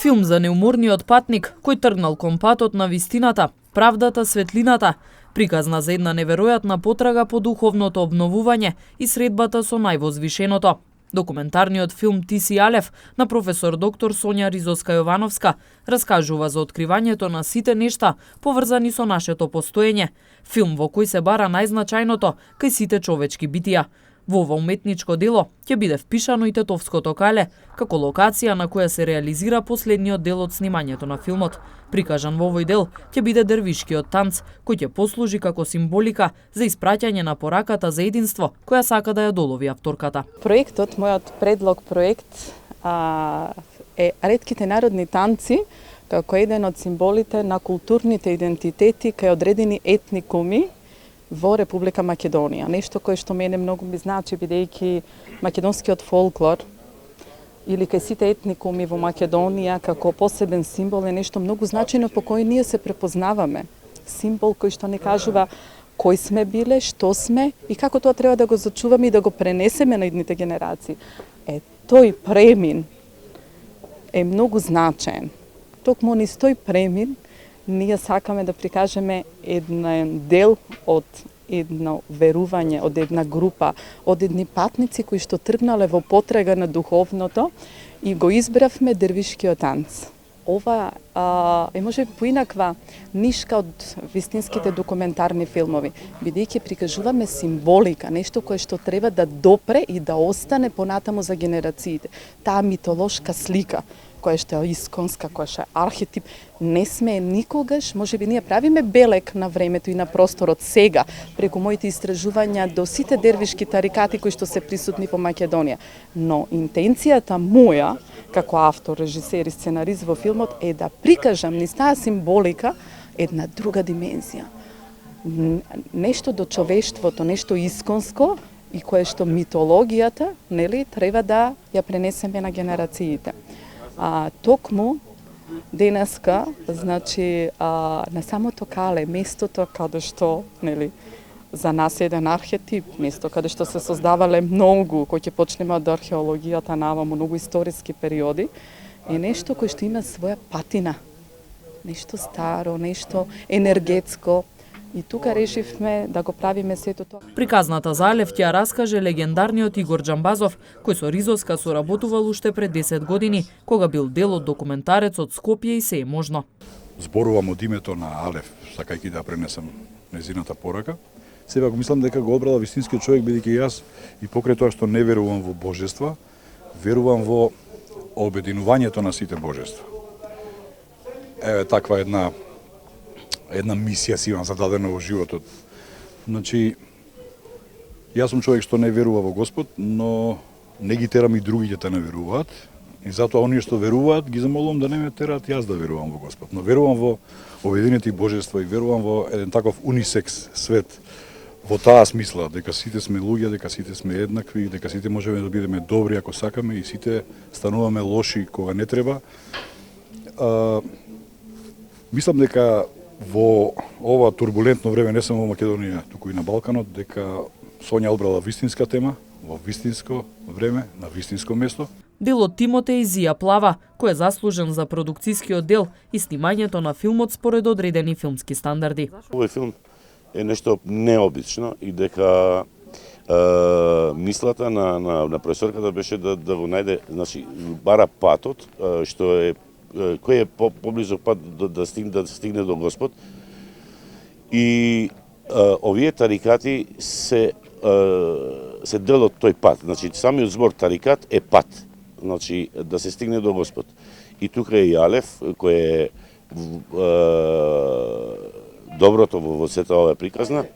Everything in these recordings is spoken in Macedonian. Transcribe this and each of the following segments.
Филм за неуморниот патник кој тргнал кон патот на вистината, правдата, светлината, приказна за една неверојатна потрага по духовното обновување и средбата со највозвишеното. Документарниот филм Ти си Алеф на професор доктор Сонја Ризоска-Јовановска раскажува за откривањето на сите нешта поврзани со нашето постоење. Филм во кој се бара најзначајното кај сите човечки битија. Во ова уметничко дело ќе биде впишано и Тетовското кале, како локација на која се реализира последниот дел од снимањето на филмот. Прикажан во овој дел ќе биде дервишкиот танц, кој ќе послужи како символика за испраќање на пораката за единство, која сака да ја долови авторката. Проектот, мојот предлог проект е ретките народни танци, како еден од символите на културните идентитети кај одредени етникуми во Република Македонија. Нешто кое што мене многу ми значи, бидејќи македонскиот фолклор или кај сите етникуми во Македонија како посебен символ е нешто многу значајно по кој ние се препознаваме. Символ кој што не кажува кој сме биле, што сме и како тоа треба да го зачуваме и да го пренесеме на идните генерации. Тој премин е многу значаен. Токму низ тој премин ние сакаме да прикажеме еден дел од едно верување, од една група, од едни патници кои што тргнале во потрага на духовното и го избравме дервишкиот танц. Ова е може поинаква нишка од вистинските документарни филмови, бидејќи прикажуваме символика, нешто кое што треба да допре и да остане понатаму за генерациите. Таа митолошка слика, која што е исконска, која што е архетип, не сме никогаш, можеби ние правиме белек на времето и на просторот сега, преку моите истражувања до сите дервишки тарикати кои што се присутни во Македонија. Но интенцијата моја, како автор, режисер и сценарист во филмот, е да прикажам низ таа символика една друга димензија. Нешто до човештвото, нешто исконско и кое што митологијата, нели, треба да ја пренесеме на генерациите. Токму денеска, значи, на самото кале, местото каде што, нели, за нас е еден архетип, место каде што се создавале многу, кој ќе почнеме од археологијата наваму, многу историски периоди, е нешто кој што има своја патина. Нешто старо, нешто енергетско. И тука решивме да го правиме сето тоа. Приказната за Алеф ќе ја раскаже легендарниот Игор Џамбазов, кој со Ризоска соработувал уште пред 10 години, кога бил дел од документарецот Скопје и се е можно. Зборувам од името на Алеф, сакајќи да пренесам незината порака. Сега го мислам дека го обрала вистинскиот човек, бидејќи јас и покрај тоа што не верувам во божества, верувам во обединувањето на сите божества. Еве таква една мисија си имам зададена во животот. Значи, јас сум човек што не верува во Господ, но не ги терам и другите да не веруваат. И затоа оние што веруваат, ги замолувам да не ме тераат јас да верувам во Господ. Но верувам во обединените божества и верувам во еден таков унисекс свет, во таа смисла, дека сите сме луѓе, дека сите сме еднакви, дека сите можеме да бидеме добри ако сакаме и сите стануваме лоши кога не треба. Мислам дека во ова турбулентно време, не само во Македонија, туку и на Балканот, дека Сонја одбрала вистинска тема, во вистинско време, на вистинско место. Делот Тимотеј Зија Плава, кој е заслужен за продукцијскиот дел и снимањето на филмот според одредени филмски стандарди. Овој филм е нешто необично и дека мислата на професорката беше да го најде, значи, бара патот, што е кој е поблизо пат да стигне до Господ. И овие тарикати се дел од тој пат. Значи, самиот збор тарикат е пат. Значи, да се стигне до Господ. И тука е и Алеф, кој е доброто во сета ова приказна.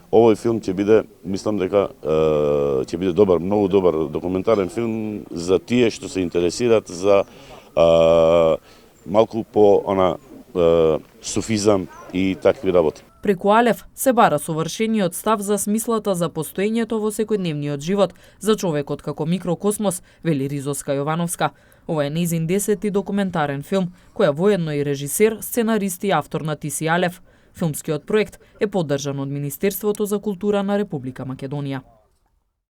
Овој филм ќе биде, мислам дека ќе биде добар, многу добар документарен филм за тие што се интересираат за малку по суфизам и такви работи. Преку Алеф се бара совршениот став за смислата за постоењето во секојдневниот живот, за човекот како микрокосмос, вели Ризоска-Јовановска. Ова е нејзин 10-ти документарен филм, која воедно и режисер, сценарист и автор на Ти си Алеф. Филмскиот проект е поддржан од Министерството за култура на Република Македонија.